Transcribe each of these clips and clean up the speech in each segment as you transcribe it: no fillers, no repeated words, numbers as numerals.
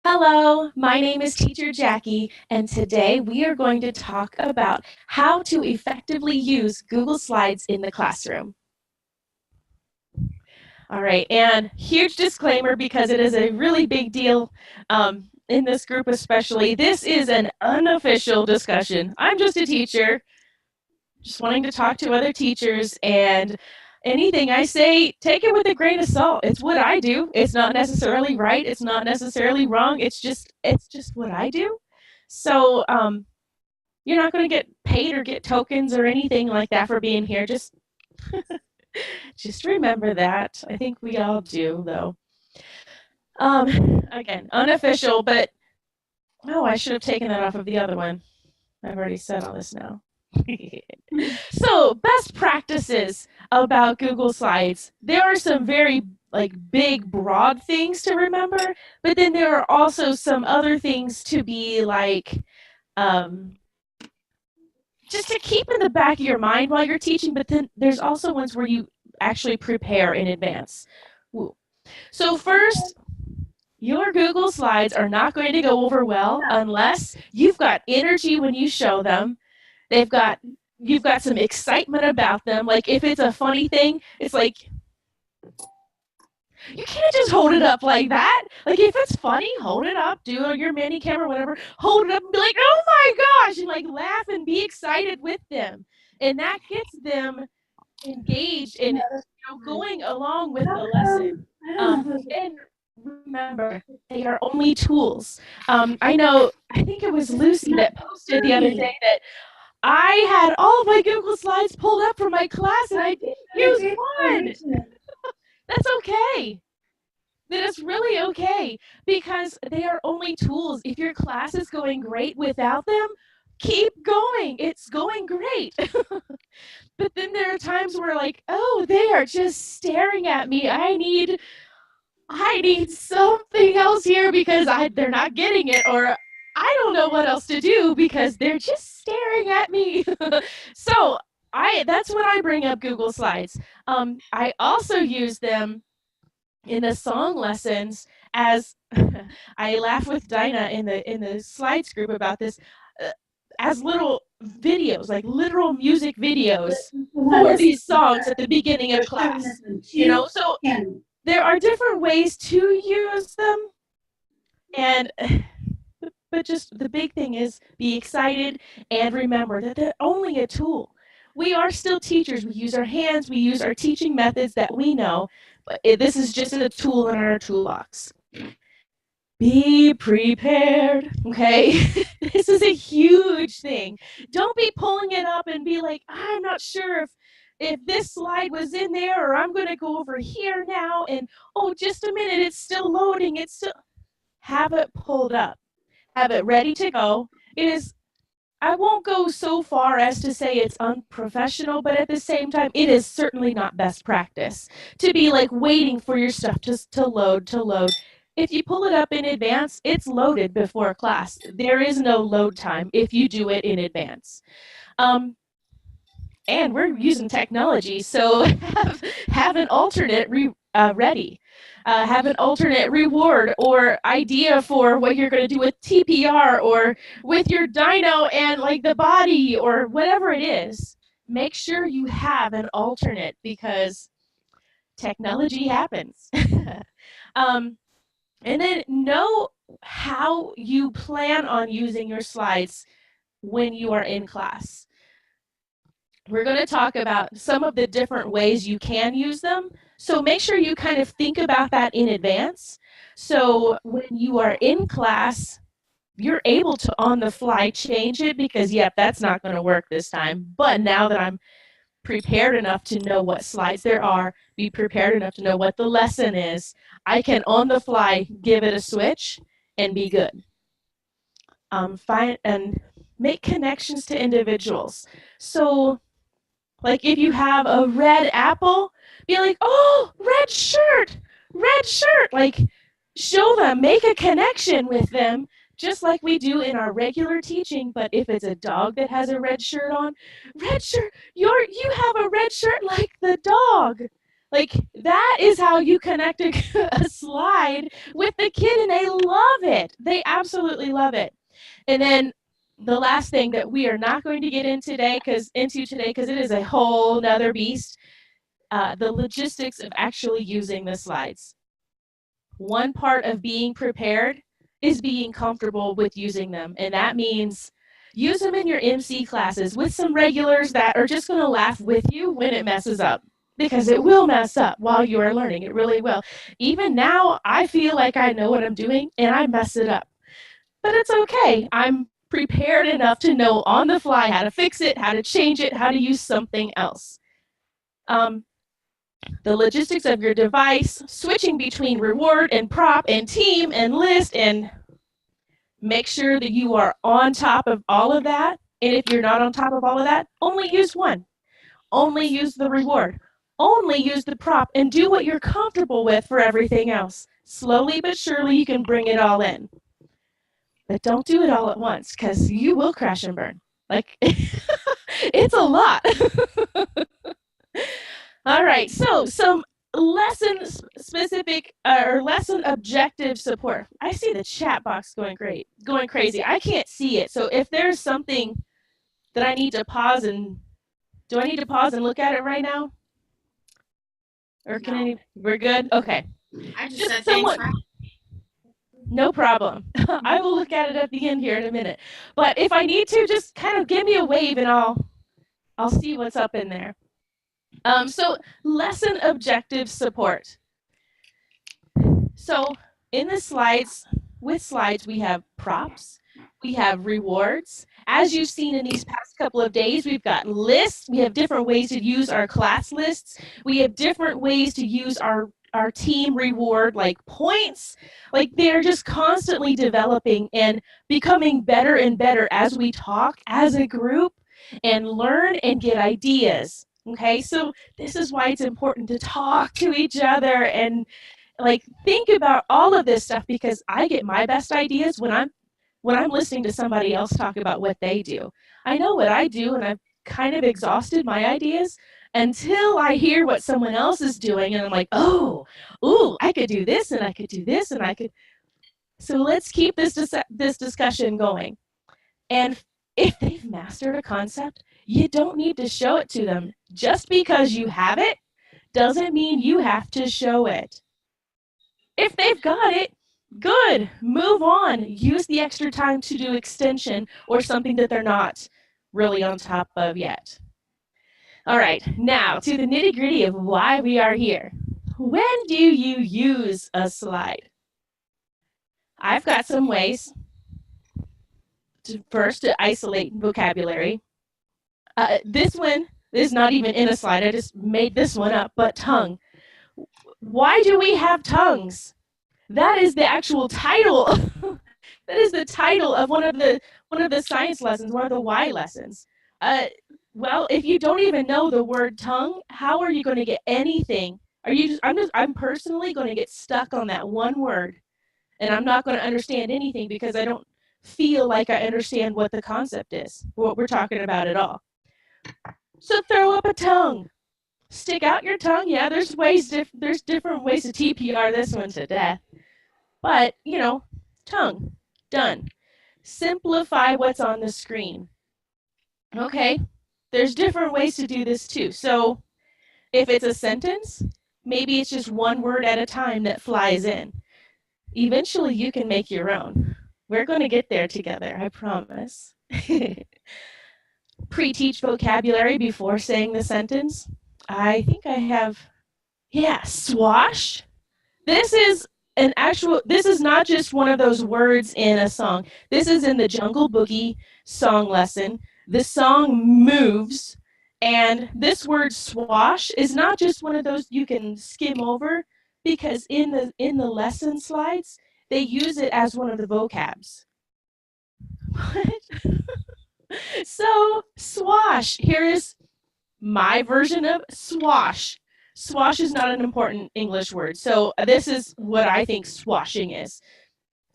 Hello, my name is Teacher Jackie, and today we are going to talk about how to effectively use Google Slides in the classroom. All right, and huge disclaimer because it is a really big deal in this group especially. This is an unofficial discussion. I'm just a teacher, just wanting to talk to other teachers, and anything I say, take it with a grain of salt. It's what I do. It's not necessarily right. It's not necessarily wrong. It's just what I do. So you're not going to get paid or get tokens or anything like that for being here. Just remember that. I think we all do, though. Again, unofficial, but oh, I should have taken that off of the other one. I've already said all this now. So, best practices about Google Slides. There are some very big broad things to remember, but then there are also some other things to be just to keep in the back of your mind while you're teaching, but then there's also ones where you actually prepare in advance. Woo. So first, your Google Slides are not going to go over well unless you've got energy when you show them. You've got some excitement about them. Like if it's a funny thing, it's like you can't just hold it up like that. Like if it's funny, hold it up, do your mini camera, whatever, hold it up and be like, oh my gosh, and like laugh and be excited with them. And that gets them engaged and going along with the lesson. And remember, they are only tools. I think it was Lucy that posted the other day that I had all of my Google Slides pulled up from my class and I didn't use one. That's okay. That is really okay because they are only tools. If your class is going great without them, keep going. It's going great. But then there are times where like, oh, they are just staring at me. I need something else here because they're not getting it, or I don't know what else to do because they're just staring at me. So that's when I bring up Google Slides. I also use them in the song lessons as I laugh with Dinah in the slides group about this, as little videos, like literal music videos for these songs at the beginning of class. So there are different ways to use them, and but just the big thing is be excited and remember that they're only a tool. We are still teachers. We use our hands, we use our teaching methods that we know, but this is just a tool in our toolbox. Be prepared, okay? This is a huge thing. Don't be pulling it up and be like, I'm not sure if this slide was in there, or I'm going to go over here now, and oh, just a minute, it's still loading. It's still, have it pulled up, have it ready to go. It is, I won't go so far as to say it's unprofessional, but at the same time, it is certainly not best practice to be like waiting for your stuff to load. If you pull it up in advance, it's loaded before class. There is no load time if you do it in advance. And we're using technology, so have an alternate ready. Have an alternate reward or idea for what you're going to do with TPR or with your dyno and like the body or whatever it is. Make sure you have an alternate because technology happens. And then know how you plan on using your slides when you are in class. We're going to talk about some of the different ways you can use them. So make sure you kind of think about that in advance. So when you are in class, you're able to on the fly change it because, yep, that's not going to work this time. But now that I'm prepared enough to know what slides there are, be prepared enough to know what the lesson is, I can on the fly give it a switch and be good. Find and make connections to individuals. So like if you have a red apple, be like, oh, red shirt. Like show them, make a connection with them, just like we do in our regular teaching. But if it's a dog that has a red shirt on, red shirt, you have a red shirt like the dog. Like, that is how you connect a slide with the kid, and they love it. They absolutely love it. And then the last thing that we are not going to get in today, because it is a whole nother beast, the logistics of actually using the slides. One part of being prepared is being comfortable with using them, and that means use them in your MC classes with some regulars that are just going to laugh with you when it messes up, because it will mess up while you are learning. It really will. Even now, I feel like I know what I'm doing and I mess it up, but it's okay. I'm prepared enough to know on the fly how to fix it, how to change it, how to use something else. The logistics of your device, switching between reward and prop and team and list, and make sure that you are on top of all of that. And if you're not on top of all of that, only use one. Only use the reward. Only use the prop, and do what you're comfortable with for everything else. Slowly but surely, you can bring it all in. But don't do it all at once, because you will crash and burn. Like, it's a lot. All right, so some lesson specific or lesson objective support. I see the chat box going crazy. I can't see it. So if there's something that I need to pause and do I need to pause and look at it right now? Or can we're good? Okay. I just said someone. No problem. I will look at it at the end here in a minute. But if I need to, just kind of give me a wave and I'll see what's up in there. So lesson objective support. So in the slides, with slides, we have props, we have rewards. As you've seen in these past couple of days, we've got lists. We have different ways to use our class lists. We have different ways to use our team reward, like points. Like, they're just constantly developing and becoming better and better as we talk as a group and learn and get ideas. Okay, so this is why it's important to talk to each other and like think about all of this stuff, because I get my best ideas when I'm listening to somebody else talk about what they do. I know what I do, and I've kind of exhausted my ideas until I hear what someone else is doing, and I'm like, oh, ooh, I could do this, and I could do this, and I could. So let's keep this discussion going. And if they've mastered a concept, you don't need to show it to them. Just because you have it doesn't mean you have to show it. If they've got it, good, move on. Use the extra time to do extension or something that they're not really on top of yet. All right, now to the nitty gritty of why we are here. When do you use a slide? I've got some ways. First, to isolate vocabulary. This one is not even in a slide. I just made this one up, but tongue. Why do we have tongues? That is the actual title. That is the title of one of the science lessons, one of the Y lessons. Well, if you don't even know the word tongue, how are you going to get anything? I'm personally going to get stuck on that one word, and I'm not going to understand anything because I don't feel like I understand what the concept is, what we're talking about at all. So throw up a tongue. Stick out your tongue. Yeah, there's different ways to TPR this one to death. But, tongue, done. Simplify what's on the screen. Okay, there's different ways to do this too. So if it's a sentence, maybe it's just one word at a time that flies in. Eventually you can make your own. We're going to get there together, I promise. Pre-teach vocabulary before saying the sentence. I think I have, swash. This is not just one of those words in a song. This is in the Jungle Boogie song lesson. The song moves, and this word swash is not just one of those you can skim over, because in the lesson slides, they use it as one of the vocabs. What? So, swash. Here is my version of swash. Swash is not an important English word. So this is what I think swashing is.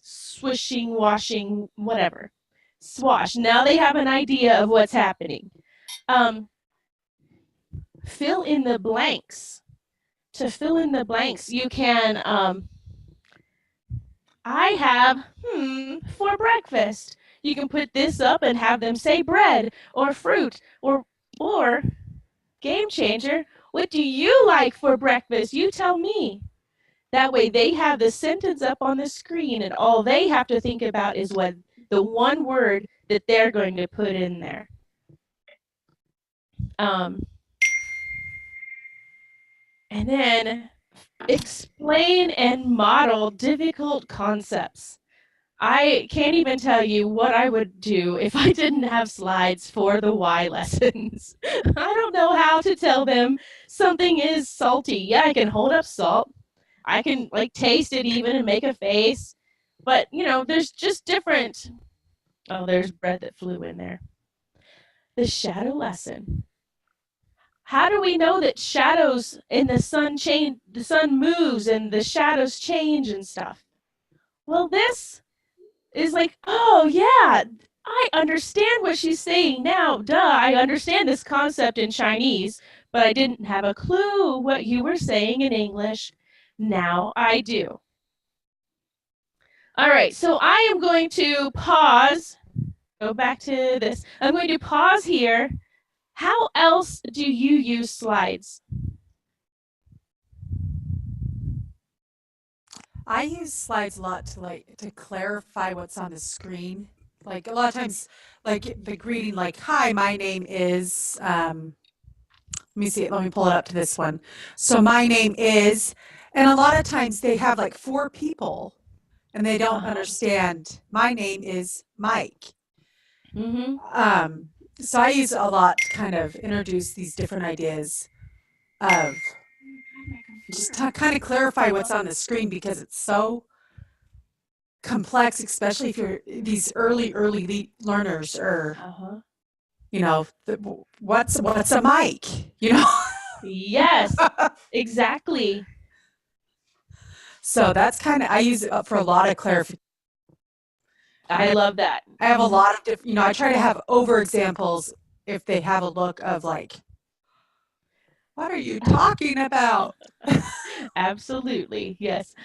Swishing, washing, whatever. Swash. Now they have an idea of what's happening. Fill in the blanks. to fill in the blanks, you can I have for breakfast. You can put this up and have them say bread or fruit or game changer. What do you like for breakfast? You tell me. That way they have the sentence up on the screen and all they have to think about is what the one word that they're going to put in there. And then explain and model difficult concepts. I can't even tell you what I would do if I didn't have slides for the why lessons. I don't know how to tell them something is salty. Yeah, I can hold up salt. I can like taste it even and make a face. But, there's just different. Oh, there's bread that flew in there. The shadow lesson. How do we know that shadows in the sun moves and the shadows change and stuff? Well, this is like, oh yeah, I understand what she's saying now. Duh, I understand this concept in Chinese, but I didn't have a clue what you were saying in English. Now I do. All right, so I am going to pause. Go back to this. I'm going to pause here. How else do you use slides? I use slides a lot to clarify what's on the screen. Like a lot of times, like the greeting, like "Hi, my name is." Let me see. Let me pull it up to this one. So my name is, and a lot of times they have like four people, and they don't understand. My name is Mike. Mm-hmm. So I use a lot to kind of introduce these different ideas of just to kind of clarify what's on the screen because it's so complex, especially if you're these early learners or what's a mic, Yes, exactly. So that's kind of I use it for a lot of clarification. I love that. I have a lot of different, I try to have over examples if they have a look of like, what are you talking about? Absolutely, yes.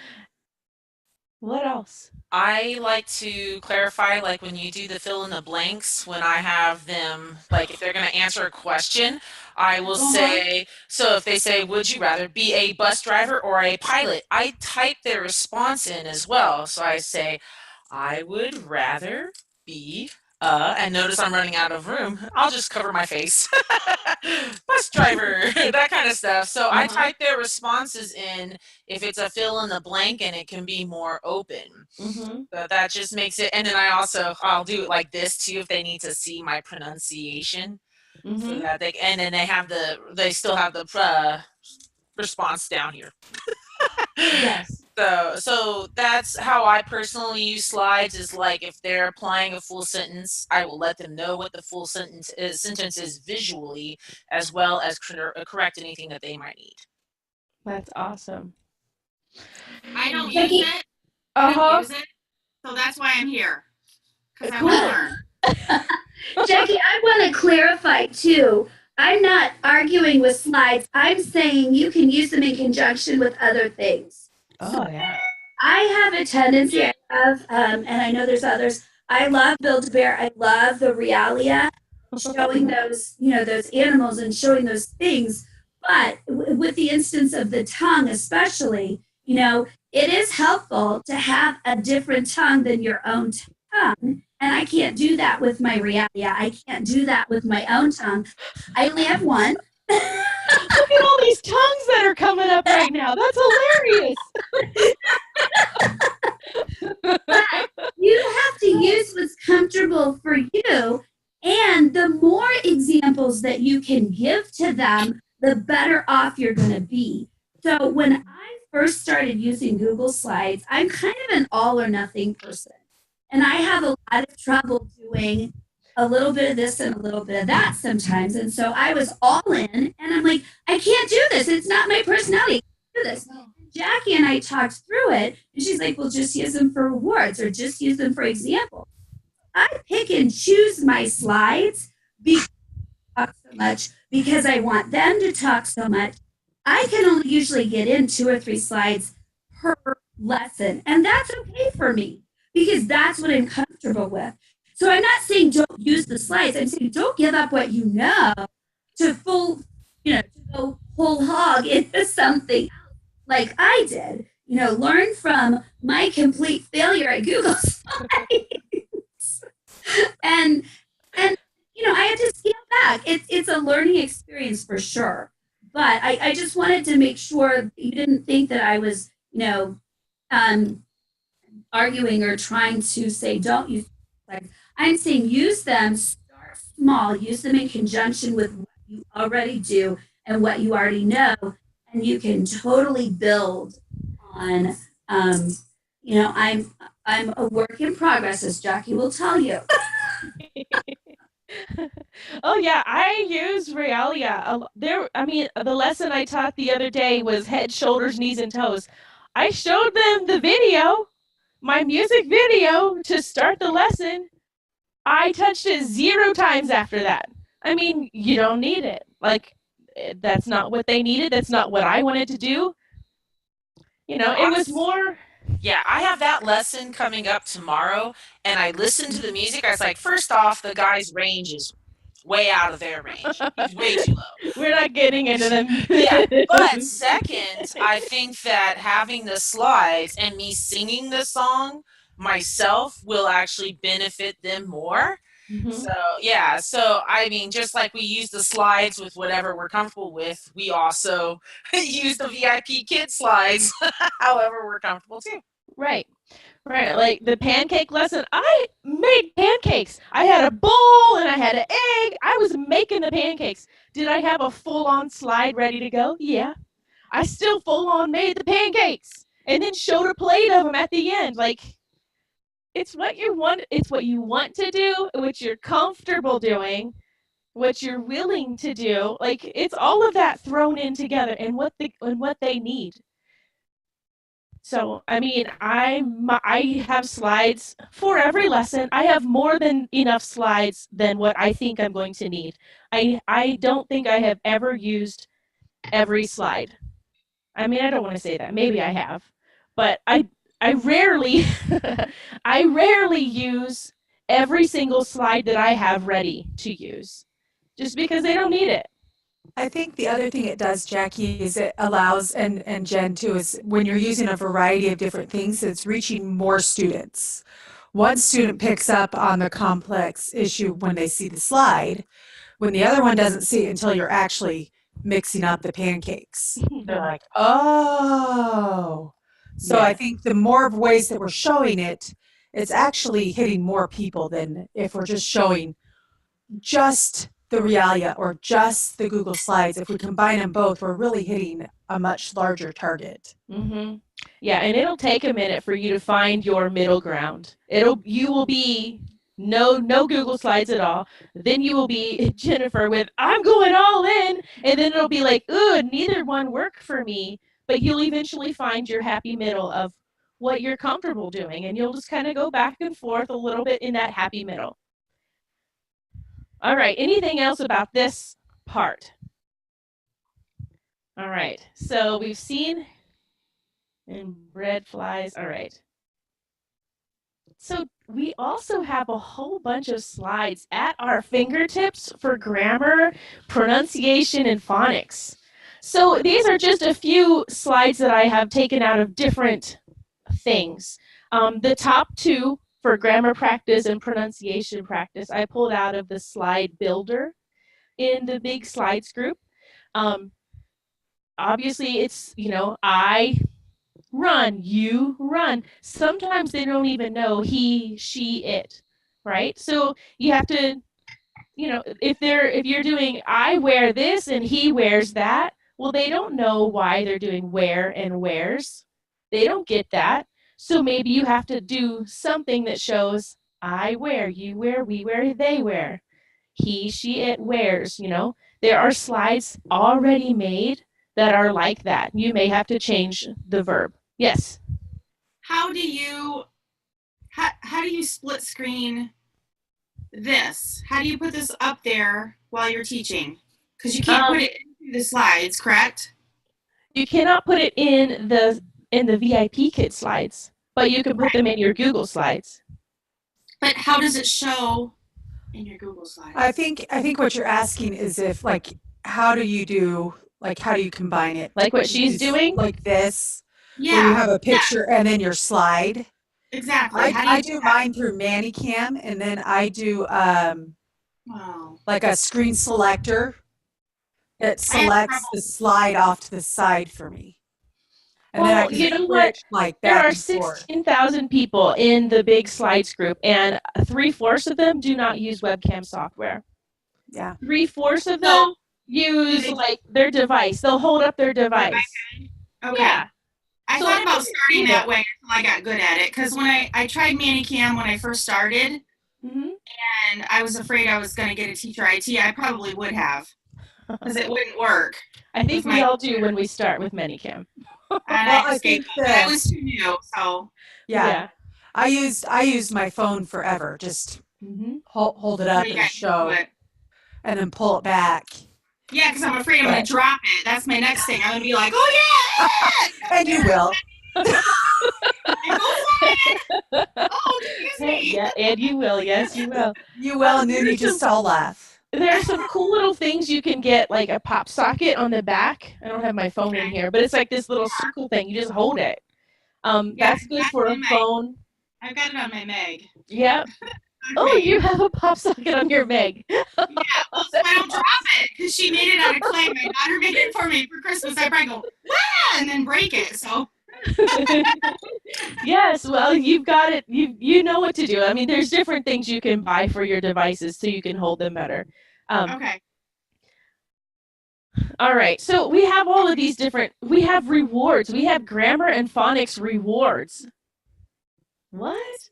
What else? I like to clarify, like when you do the fill in the blanks, when I have them, like if they're going to answer a question, I will say, so if they say, would you rather be a bus driver or a pilot? I type their response in as well. So I say, I would rather be and notice I'm running out of room. I'll just cover my face. Bus driver, that kind of stuff. So I type their responses in if it's a fill in the blank and it can be more open. So that just makes it, and then I'll do it like this too if they need to see my pronunciation. So that and then they still have the response down here. Yes. So that's how I personally use slides. Is like if they're applying a full sentence, I will let them know what the full sentence is visually, as well as correct anything that they might need. That's awesome. I don't use it. I don't use it. So that's why I'm here. Because I want to learn. Jackie, I want to clarify too. I'm not arguing with slides. I'm saying you can use them in conjunction with other things. Oh, yeah. I have a tendency, and I know there's others. I love Build-A-Bear. I love the realia, showing those, those animals and showing those things. But with the instance of the tongue, especially, it is helpful to have a different tongue than your own tongue. And I can't do that with my realia. I can't do that with my own tongue. I only have one. Look at all these tongues that are coming up right now. That's hilarious. But you have to use what's comfortable for you. And the more examples that you can give to them, the better off you're going to be. So when I first started using Google Slides, I'm kind of an all or nothing person. And I have a lot of trouble doing a little bit of this and a little bit of that sometimes. And so I was all in, and I'm like, I can't do this. It's not my personality. I can't do this. Jackie and I talked through it, and she's like, well, just use them for rewards or just use them for examples. I pick and choose my slides because I talk so much, because I want them to talk so much. I can only usually get in 2 or 3 slides per lesson, and that's okay for me because that's what I'm comfortable with. So I'm not saying don't use the slides. I'm saying don't give up what you know to to go whole hog into something like I did. Learn from my complete failure at Google Slides. and and I had to scale back. It's a learning experience for sure. But I just wanted to make sure you didn't think that I was, um, arguing or trying to say don't use slides. I'm saying use them, start small, use them in conjunction with what you already do and what you already know, and you can totally build on. Um, I'm a work in progress, as Jackie will tell you. Oh yeah, I use Realia. The lesson I taught the other day was head, shoulders, knees, and toes. I showed them the video, my music video, to start the lesson. I touched it 0 times after that. I mean, you don't need it. Like, that's not what they needed. That's not what I wanted to do. It was more. Yeah, I have that lesson coming up tomorrow, and I listened to the music. I was like, first off, the guy's range is way out of their range. He's way too low. We're not getting into them. Yeah, but second, I think that having the slides and me singing the song myself will actually benefit them more. So, yeah, so I mean, just like we use the slides with whatever we're comfortable with, we also use the VIP kid slides however we're comfortable too. Right. Right, like the pancake lesson, I made pancakes. I had a bowl and I had an egg. I was making the pancakes. Did I have a full-on slide ready to go? Yeah. I still full-on made the pancakes and then showed a plate of them at the end. Like, it's what you want. It's what you want to do, what you're comfortable doing, what you're willing to do. Like, it's all of that thrown in together and what they need. So, I mean, I have slides for every lesson. I have more than enough slides than what I think I'm going to need. I don't think I have ever used every slide. I mean, I don't want to say that. Maybe I have, but I rarely I rarely use every single slide that I have ready to use, just because they don't need it. I think the other thing it does, Jackie, is it allows, and Jen too, is when you're using a variety of different things, it's reaching more students. One student picks up on the complex issue when they see the slide, when the other one doesn't see it until you're actually mixing up the pancakes. They're like, oh. So I think the more ways that we're showing it, it's actually hitting more people than if we're just showing just the Realia or just the Google Slides. If we combine them both, we're really hitting a much larger target. Yeah, and it'll take a minute for you to find your middle ground. You will be no Google Slides at all. Then you will be Jennifer with I'm going all in, and then it'll be like, ooh, neither one worked for me. But you'll eventually find your happy middle of what you're comfortable doing, and you'll just kind of go back and forth a little bit in that happy middle. All right, anything else about this part? All right, so we've seen and bread flies. All right. So we also have a whole bunch of slides at our fingertips for grammar, pronunciation, and phonics. So these are just a few slides that I have taken out of different things. The top 2 for grammar practice and pronunciation practice, I pulled out of the slide builder in the big slides group. Obviously, it's, I run, you run. Sometimes they don't even know he, she, it, right? So you have to, if you're doing I wear this and he wears that, well, they don't know why they're doing wear and wears. They don't get that. So maybe you have to do something that shows I wear, you wear, we wear, they wear. He, she, it wears, There are slides already made that are like that. You may have to change the verb. Yes. How do you split screen this? How do you put this up there while you're teaching? Because you can't put it into the slides, correct? You cannot put it in the VIP kid slides, but you can put them in your Google slides. But how does it show in your Google slides? I think what you're asking is if like how do you combine it? Like what she's doing? Like this, Yeah. where you have a picture and then your slide. Exactly. I do mine through ManyCam, and then I do like a screen selector that selects the slide off to the side for me. And then I can you know what? Like there are 16,000 people in the big slides group, and 3/4 of them do not use webcam software. Yeah. 3/4 of them use like their device. They'll hold up their device. Okay. Yeah. I thought about starting that way until I got good at it. Because when I tried ManyCam when I first started, and I was afraid I was going to get a teacher IT, I probably would have, because it wouldn't work. I think we all do when we start with ManyCam. And I was too new, so yeah. I used my phone forever. Just hold it up and show, and then pull it back. Yeah, because I'm afraid I'm going to drop it. That's my next thing. I'm going to be like, oh yeah, and you will. Oh, excuse me. Yeah, and you will. Yes, you will. You will, and then you just all laugh. There are some cool little things you can get, like a pop socket on the back. I don't have my phone in here, but it's like this little circle thing. You just hold it. That's good for a phone. I've got it on my Meg. Yep. Oh, you have a pop socket on your Meg. Yeah, well, so I don't drop it, because she made it out of clay. My daughter made it for me for Christmas. I probably go, ah, and then break it, so. Yes, well, you've got it. You know what to do. I mean, there's different things you can buy for your devices so you can hold them better. Okay. All right, so we have all of these different, we have rewards. We have grammar and phonics rewards. What?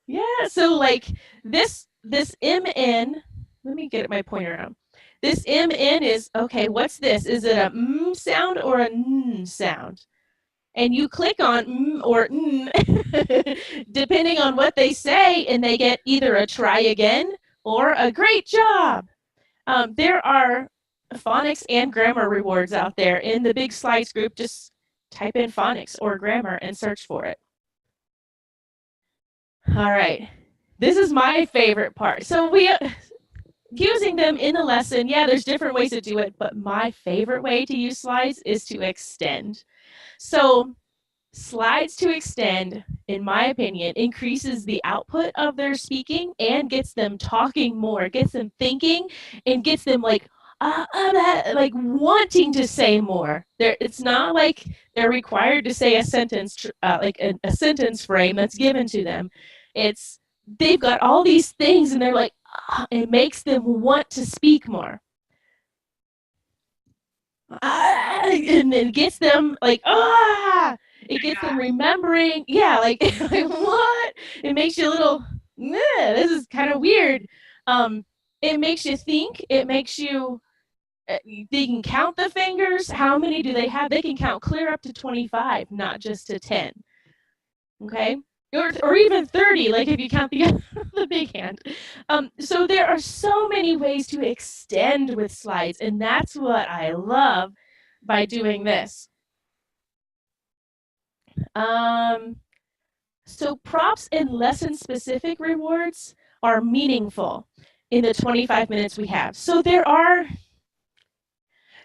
Yeah, so like this MN, let me get my pointer out. This MN is, okay, what's this? Is it a sound or a n sound? And you click on or depending on what they say, and they get either a try again or a great job. There are phonics and grammar rewards out there in the Big Slides group. Just type in phonics or grammar and search for it. All right, this is my favorite part. So using them in the lesson, yeah, there's different ways to do it, but my favorite way to use slides is to extend. So slides to extend, in my opinion, increases the output of their speaking and gets them talking more, gets them thinking, and gets them like wanting to say more. It's not like they're required to say a sentence, like a sentence frame that's given to them. They've got all these things, and they're like, it makes them want to speak more. And it gets them like, it gets them remembering. Yeah, like, what? It makes you a little, this is kind of weird. It makes you think. It makes you, they can count the fingers. How many do they have? They can count clear up to 25, not just to 10. Okay? Or even 30, like if you count the big hand. So there are so many ways to extend with slides, and that's what I love by doing this. So props and lesson-specific rewards are meaningful in the 25 minutes we have. So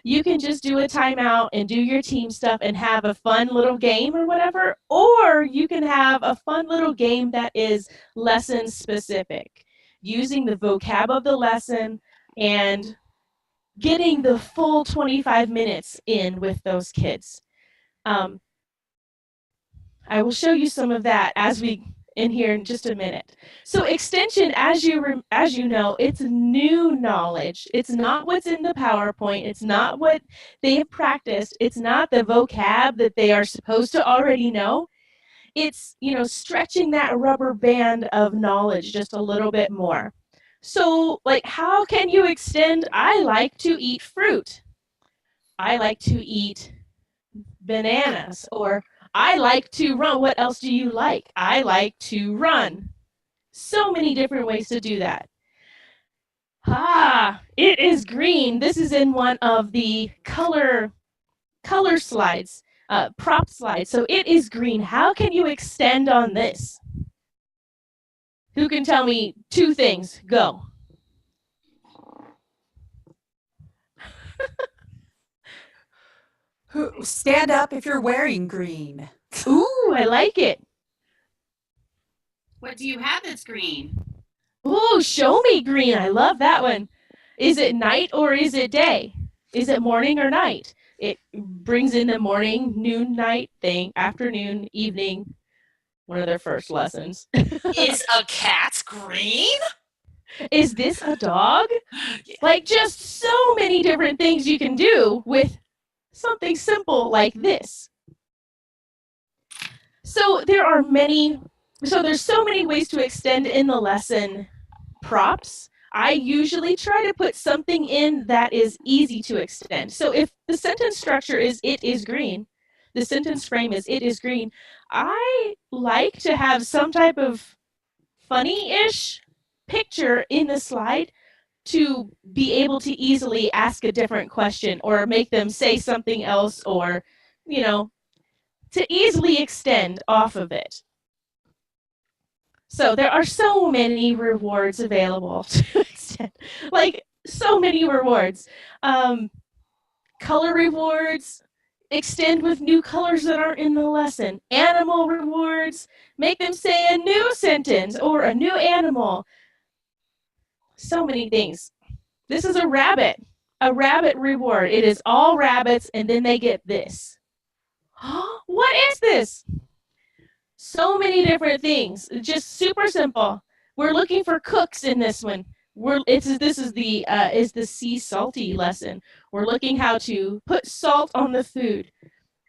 you can just do a timeout and do your team stuff and have a fun little game or whatever, or you can have a fun little game that is lesson specific, using the vocab of the lesson and getting the full 25 minutes in with those kids. I will show you some of that as we in here in just a minute. So extension, as you know, it's new knowledge. It's not what's in the PowerPoint. It's not what they have practiced. It's not the vocab that they are supposed to already know. It's, stretching that rubber band of knowledge just a little bit more. So, like, how can you extend? I like to eat fruit. I like to eat bananas, or I like to run. What else do you like? I like to run. So many different ways to do that. It is green. This is in one of the color color slides, prop slides. So it is green. How can you extend on this? Who can tell me 2 things? Go. Stand up if you're wearing green. Ooh, I like it. What do you have that's green? Ooh, show me green. I love that one. Is it night or is it day? Is it morning or night? It brings in the morning, noon, night thing, afternoon, evening, one of their first lessons. Is a cat green? Is this a dog? Like, just so many different things you can do with something simple like this. So there's so many ways to extend in the lesson props. I usually try to put something in that is easy to extend. So if the sentence structure is "it is green," the sentence frame is "it is green," I like to have some type of funny-ish picture in the slide to be able to easily ask a different question or make them say something else, or, to easily extend off of it. So there are so many rewards available to extend, like so many rewards. Color rewards, extend with new colors that aren't in the lesson. Animal rewards, make them say a new sentence or a new animal. So many things. This is a rabbit reward. It is all rabbits, and then they get this. What is this? So many different things. Just super simple. We're looking for cooks in this one. This is the sea salty lesson. We're looking how to put salt on the food.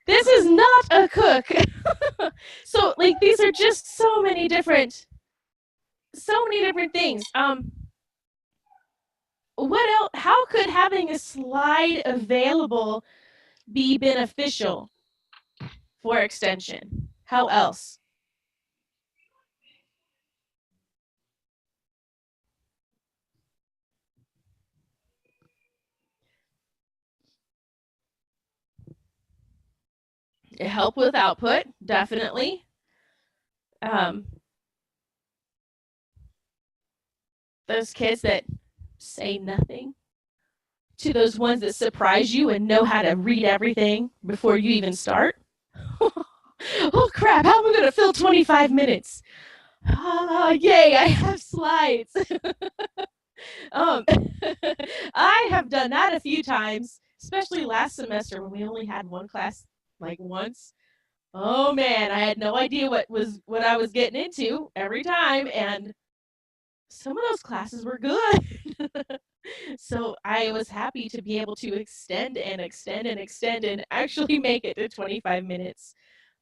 This is not a cook. So like these are just so many different things. What else? How could having a slide available be beneficial for extension? How else? Help with output, definitely. Those kids that say nothing to those ones that surprise you and know how to read everything before you even start. Oh crap, how am I going to fill 25 minutes? Yay, I have slides. I have done that a few times, especially last semester when we only had one class like once. Oh man, I had no idea what I was getting into every time, and some of those classes were good. So I was happy to be able to extend and extend and extend and actually make it to 25 minutes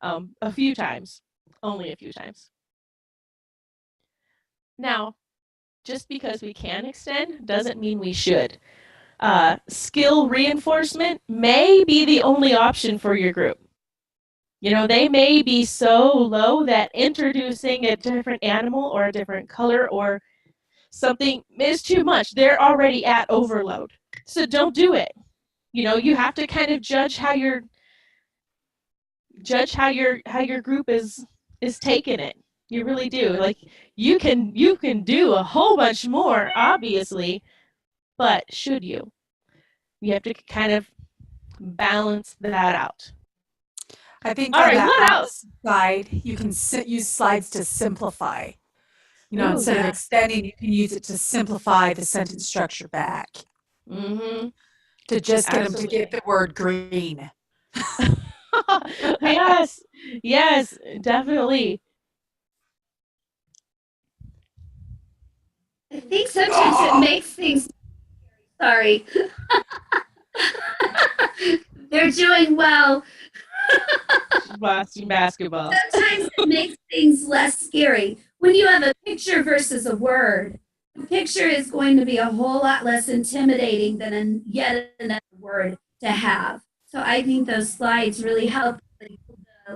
a few times, only a few times. Now, just because we can extend doesn't mean we should. Skill reinforcement may be the only option for your group. They may be so low that introducing a different animal or a different color or something is too much. They're already at overload. So don't do it. You have to kind of judge how your group is taking it. You really do. Like you can do a whole bunch more, obviously, but should you? You have to kind of balance that out. I think All on right, that what else? side, you can use slides to simplify. Ooh, instead of yeah. extending, you can use it to simplify the sentence structure back. Mm-hmm. To just get them to Absolutely. get the word green. Yes, definitely. I think sometimes it makes things. Sorry. They're doing well. Watching basketball. Sometimes it makes things less scary. When you have a picture versus a word, the picture is going to be a whole lot less intimidating than yet another word to have. So I think those slides really help the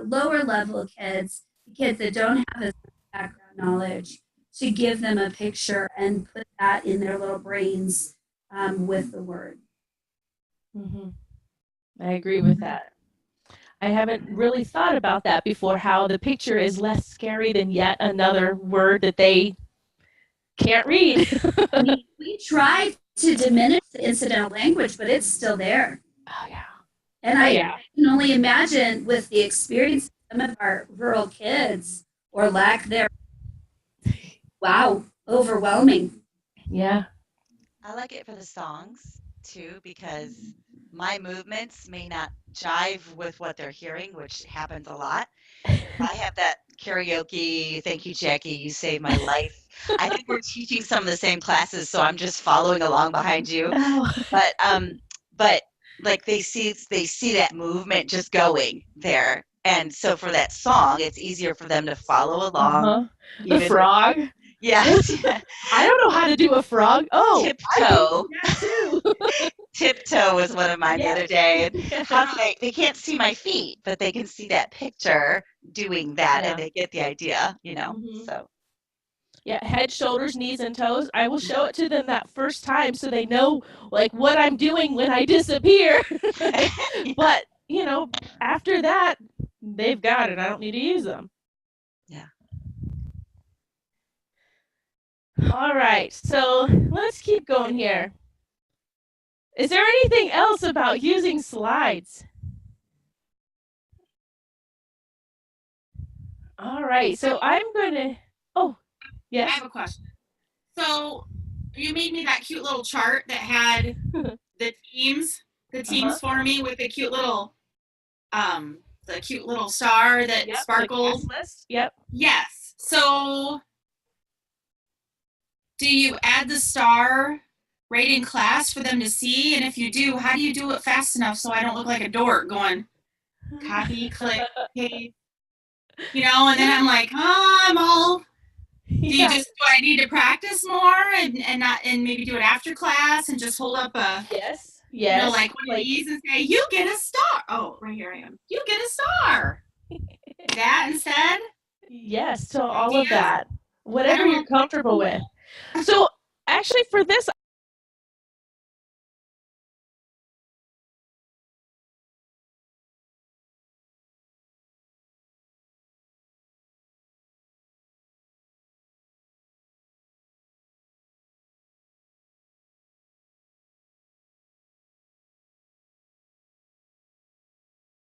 lower level kids, the kids that don't have as much background knowledge, to give them a picture and put that in their little brains with the word. Mm-hmm. I agree with that. I haven't really thought about that before, how the picture is less scary than yet another word that they can't read. I mean, we try to diminish the incidental language, but it's still there. Oh, yeah. And Oh, I yeah. can only imagine with the experience of some of our rural kids or lack thereof. Wow, overwhelming. Yeah. I like it for the songs too because my movements may not jive with what they're hearing, which happens a lot. I have that karaoke, thank you, Jackie, you saved my life. I think we're teaching some of the same classes, so I'm just following along behind you. Oh. But like they see that movement just going there. And so for that song, it's easier for them to follow along. Uh-huh. The Even frog. yes, yeah. I don't know how to do a frog. Oh, I can Tiptoe. do that too. Tiptoe was one of mine the other day. And Yes. how do they can't see my feet, but they can see that picture doing that Yeah. and they get the idea, Mhm. So Yeah, head, shoulders, knees, and toes. I will show it to them that first time so they know like what I'm doing when I disappear. yeah. But, after that, they've got it. I don't need to use them. Yeah. All right. So, let's keep going here. Is there anything else about using slides? All right. So, I'm going to Oh, I yes. have a question. So you made me that cute little chart that had the teams Uh-huh. for me with um the cute little star that Yep, the sparkled. class list. Yep. Yes. So do you add the star right in class for them to see? And if you do, how do you do it fast enough so I don't look like a dork going copy, click, paste, and then I'm like, I'm all Yeah. do I need to practice more and not and maybe do it after class and just hold up a Yes. Yes. like one of these and say, you get a star. Oh, right here I am. You get a star. That instead? Yes, to all of Ideas? that. I Whatever don't you're know. comfortable with. So, actually for this,